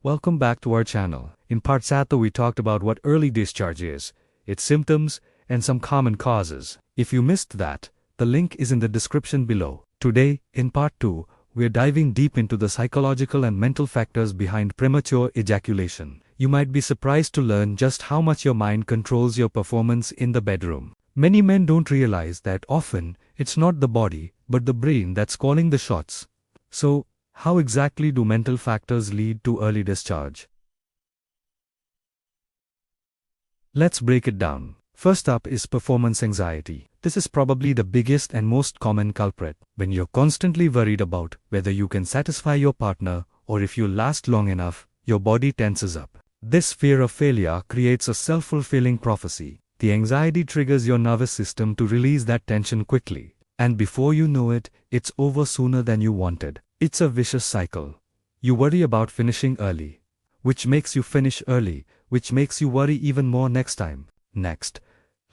welcome back to our channel. In part 7 we talked about what early discharge is, its symptoms, and some common causes. If you missed that, the link is in the description below. Today, in part 2, we are diving deep into the psychological and mental factors behind premature ejaculation. You might be surprised to learn just how much your mind controls your performance in the bedroom. Many men don't realize that often, it's not the body, but the brain that's calling the shots. So, how exactly do mental factors lead to early discharge? Let's break it down. First up is performance anxiety. This is probably the biggest and most common culprit. When you're constantly worried about whether you can satisfy your partner or if you'll last long enough, your body tenses up. This fear of failure creates a self-fulfilling prophecy. The anxiety triggers your nervous system to release that tension quickly. And before you know it, it's over sooner than you wanted. It's a vicious cycle. You worry about finishing early, which makes you finish early, which makes you worry even more next time. Next,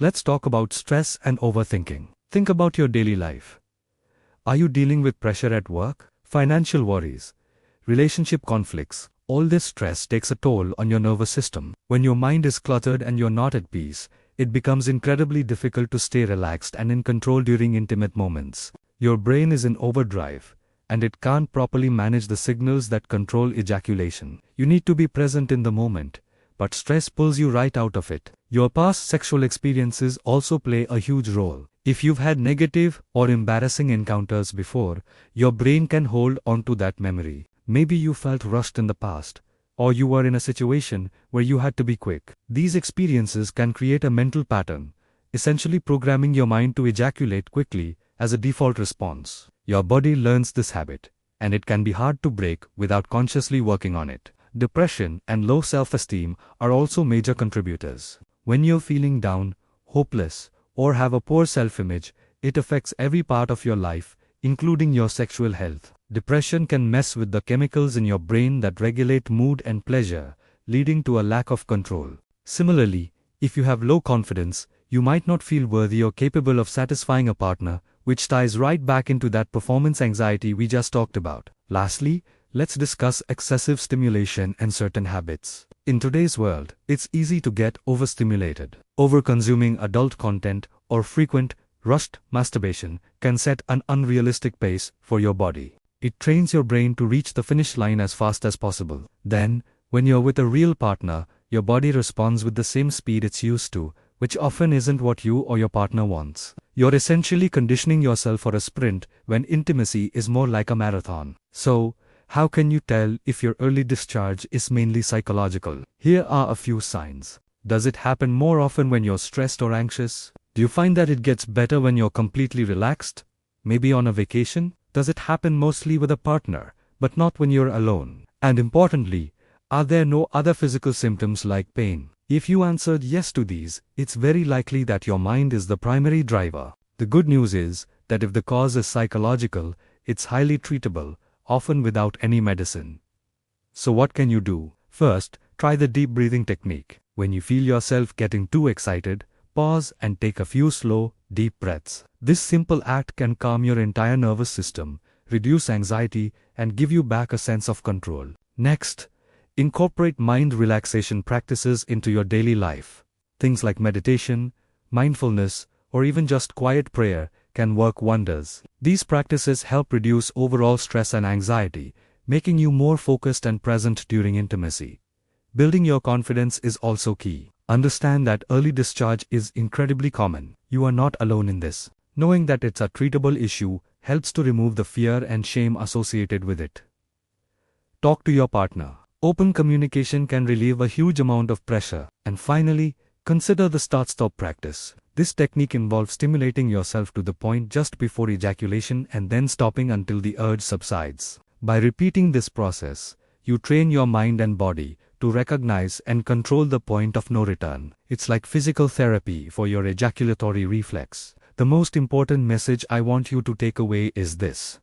let's talk about stress and overthinking. Think about your daily life. Are you dealing with pressure at work, financial worries, relationship conflicts? All this stress takes a toll on your nervous system. When your mind is cluttered and you're not at peace, it becomes incredibly difficult to stay relaxed and in control during intimate moments. Your brain is in overdrive, and it can't properly manage the signals that control ejaculation. You need to be present in the moment, but stress pulls you right out of it. Your past sexual experiences also play a huge role. If you've had negative or embarrassing encounters before, your brain can hold on to that memory. Maybe you felt rushed in the past, or you were in a situation where you had to be quick. These experiences can create a mental pattern, essentially programming your mind to ejaculate quickly as a default response. Your body learns this habit, and it can be hard to break without consciously working on it. Depression and low self-esteem are also major contributors. When you're feeling down, hopeless, or have a poor self-image, it affects every part of your life, including your sexual health. Depression can mess with the chemicals in your brain that regulate mood and pleasure, leading to a lack of control. Similarly, if you have low confidence, you might not feel worthy or capable of satisfying a partner, which ties right back into that performance anxiety we just talked about. Lastly, let's discuss excessive stimulation and certain habits. In today's world, it's easy to get overstimulated. Overconsuming adult content or frequent, rushed masturbation can set an unrealistic pace for your body. It trains your brain to reach the finish line as fast as possible. Then, when you're with a real partner, your body responds with the same speed it's used to, which often isn't what you or your partner wants. You're essentially conditioning yourself for a sprint when intimacy is more like a marathon. So, how can you tell if your early discharge is mainly psychological? Here are a few signs. Does it happen more often when you're stressed or anxious? Do you find that it gets better when you're completely relaxed? Maybe on a vacation? Does it happen mostly with a partner, but not when you're alone? And importantly, are there no other physical symptoms like pain? If you answered yes to these, it's very likely that your mind is the primary driver. The good news is that if the cause is psychological, it's highly treatable, often without any medicine. So what can you do? First, try the deep breathing technique. When you feel yourself getting too excited, pause and take a few slow, deep breaths. This simple act can calm your entire nervous system, reduce anxiety, and give you back a sense of control. Next, incorporate mind relaxation practices into your daily life. Things like meditation, mindfulness, or even just quiet prayer can work wonders. These practices help reduce overall stress and anxiety, making you more focused and present during intimacy. Building your confidence is also key. Understand that early discharge is incredibly common. You are not alone in this. Knowing that it's a treatable issue helps to remove the fear and shame associated with it. Talk to your partner. Open communication can relieve a huge amount of pressure. And finally, consider the start-stop practice. This technique involves stimulating yourself to the point just before ejaculation and then stopping until the urge subsides. By repeating this process, you train your mind and body to recognize and control the point of no return. It's like physical therapy for your ejaculatory reflex. The most important message I want you to take away is this.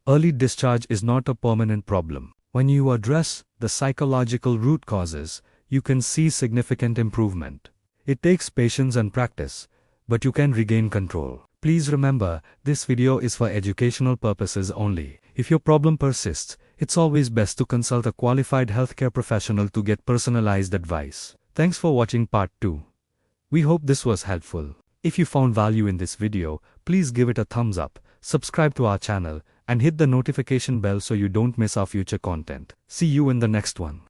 Early discharge is not a permanent problem. When you address the psychological root causes, you can see significant improvement. It takes patience and practice, but you can regain control. Please remember, this video is for educational purposes only. If your problem persists, It's always best to consult a qualified healthcare professional to get personalized advice. Thanks for watching part 2. We hope this was helpful. If you found value in this video, please give it a thumbs up, subscribe to our channel, and hit the notification bell so you don't miss our future content. See you in the next one.